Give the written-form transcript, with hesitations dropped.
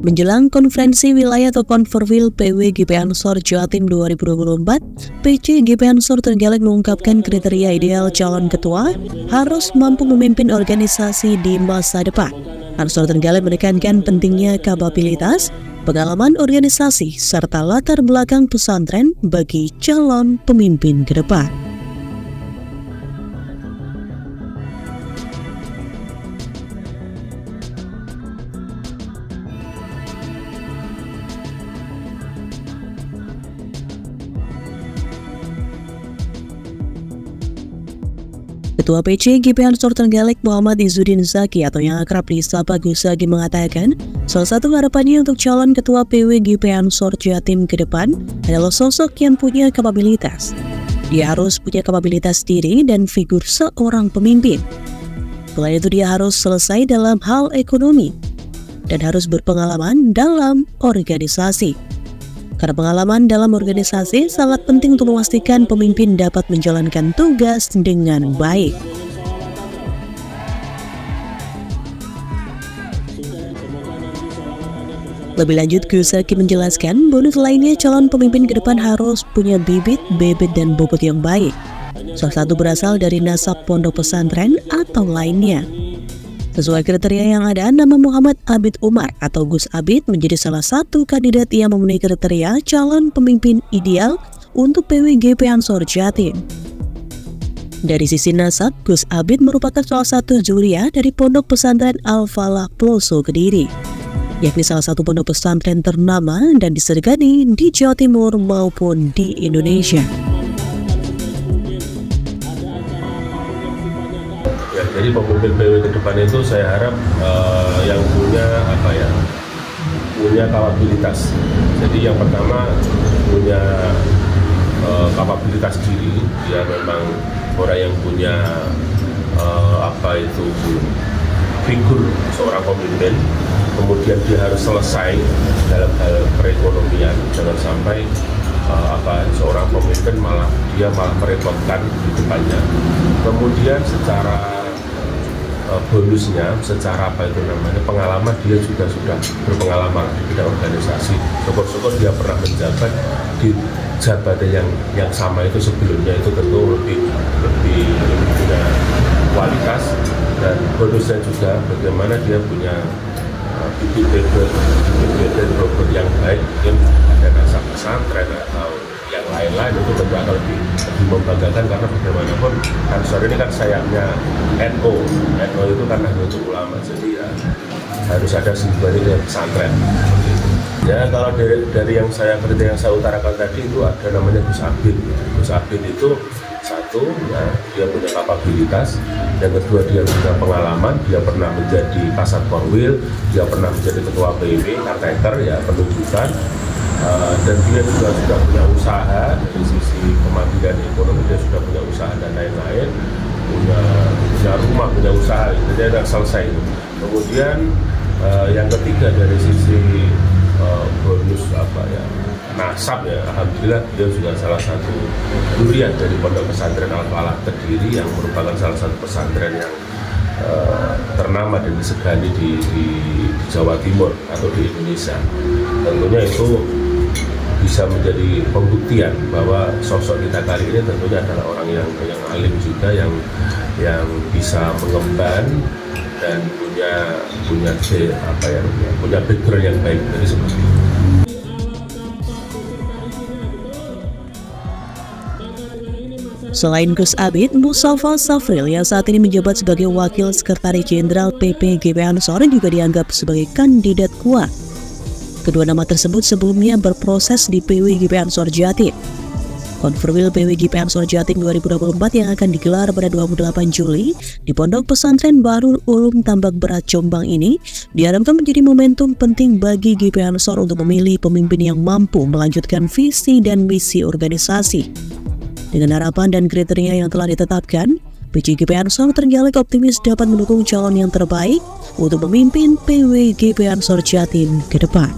Menjelang konferensi wilayah atau Konferwil PW GP Ansor Jatim 2024, PC GP Ansor Trenggalek mengungkapkan kriteria ideal calon ketua harus mampu memimpin organisasi di masa depan. Ansor Trenggalek menekankan pentingnya kapabilitas, pengalaman organisasi, serta latar belakang pesantren bagi calon pemimpin ke depan. Ketua PC GP Ansor Trenggalek Muhammad Izzuddin Zaki atau yang akrab disapa Gus Zaki mengatakan, salah satu harapannya untuk calon ketua PW GP Ansor Jatim ke depan adalah sosok yang punya kapabilitas. Dia harus punya kapabilitas diri dan figur seorang pemimpin. Selain itu dia harus selesai dalam hal ekonomi dan harus berpengalaman dalam organisasi. Karena pengalaman dalam organisasi sangat penting untuk memastikan pemimpin dapat menjalankan tugas dengan baik. Lebih lanjut, Gus Zaki menjelaskan bonus lainnya calon pemimpin ke depan harus punya bibit, dan bobot yang baik. Salah satu berasal dari nasab pondok pesantren atau lainnya. Sesuai kriteria yang ada, nama Muhammad Abid Umar atau Gus Abid menjadi salah satu kandidat yang memenuhi kriteria calon pemimpin ideal untuk PW GP Ansor Jatim. Dari sisi nasab, Gus Abid merupakan salah satu zuriyah dari pondok pesantren Al-Falah Ploso Kediri, yakni salah satu pondok pesantren ternama dan disegani di Jawa Timur maupun di Indonesia. Jadi pemimpin PW ke depan itu saya harap yang punya punya kapabilitas. Jadi yang pertama punya kapabilitas diri, dia memang orang yang punya figur seorang pemimpin. Kemudian dia harus selesai dalam hal perekonomian, jangan sampai seorang pemimpin malah merepotkan di depannya. Kemudian secara bonusnya, secara pengalaman, dia juga sudah berpengalaman di bidang organisasi. Syukur-syukur dia pernah menjabat di jabatan yang sama itu sebelumnya, itu tentu lebih punya kualitas. Dan bonusnya juga bagaimana dia punya bibit dan bobot yang baik, mungkin ada nasab pesantren atau yang lain-lain, itu tentu akan lebih membanggakan. Karena bagaimanapun Ansor ini kan sayapnya NU itu kan Nahdlatul Ulama, jadi ya harus ada hubungannya dengan pesantren. Ya kalau dari yang saya utarakan tadi itu ada namanya Gus Abid. Gus Abid itu satu, ya, dia punya kapabilitas. Yang kedua, dia punya pengalaman. Dia pernah menjadi Kasat Korwil, dia pernah menjadi ketua PW, caretaker, ya, penunjukan. Dan dia juga sudah punya usaha dari sisi kemandirian ekonomi, dia sudah punya usaha dan lain-lain, punya rumah, punya usaha, jadi sudah selesai. Kemudian yang ketiga dari sisi bonus nasab, ya, alhamdulillah dia juga salah satu zuriyah dari pondok pesantren Al-Falah Kediri yang merupakan salah satu pesantren yang ternama dan disegani di Jawa Timur atau di Indonesia. Tentunya itu bisa menjadi pembuktian bahwa sosok kita kali ini tentunya adalah orang yang alim juga, yang bisa mengemban dan punya background yang baik. Jadi seperti itu. Selain Gus Abid, Mustafa Safril yang saat ini menjabat sebagai Wakil Sekretaris Jenderal PP GP Ansor juga dianggap sebagai kandidat kuat. Kedua nama tersebut sebelumnya berproses di PW GP Ansor Jatim. Konferwil PW GP Ansor Jatim 2024 yang akan digelar pada 28 Juli di Pondok Pesantren Darul Ulum Tambak Berat Jombang ini diharapkan menjadi momentum penting bagi GP Ansor untuk memilih pemimpin yang mampu melanjutkan visi dan misi organisasi. Dengan harapan dan kriteria yang telah ditetapkan, PC GP Ansor Trenggalek optimis dapat mendukung calon yang terbaik untuk memimpin PW GP Ansor Jatim ke depan.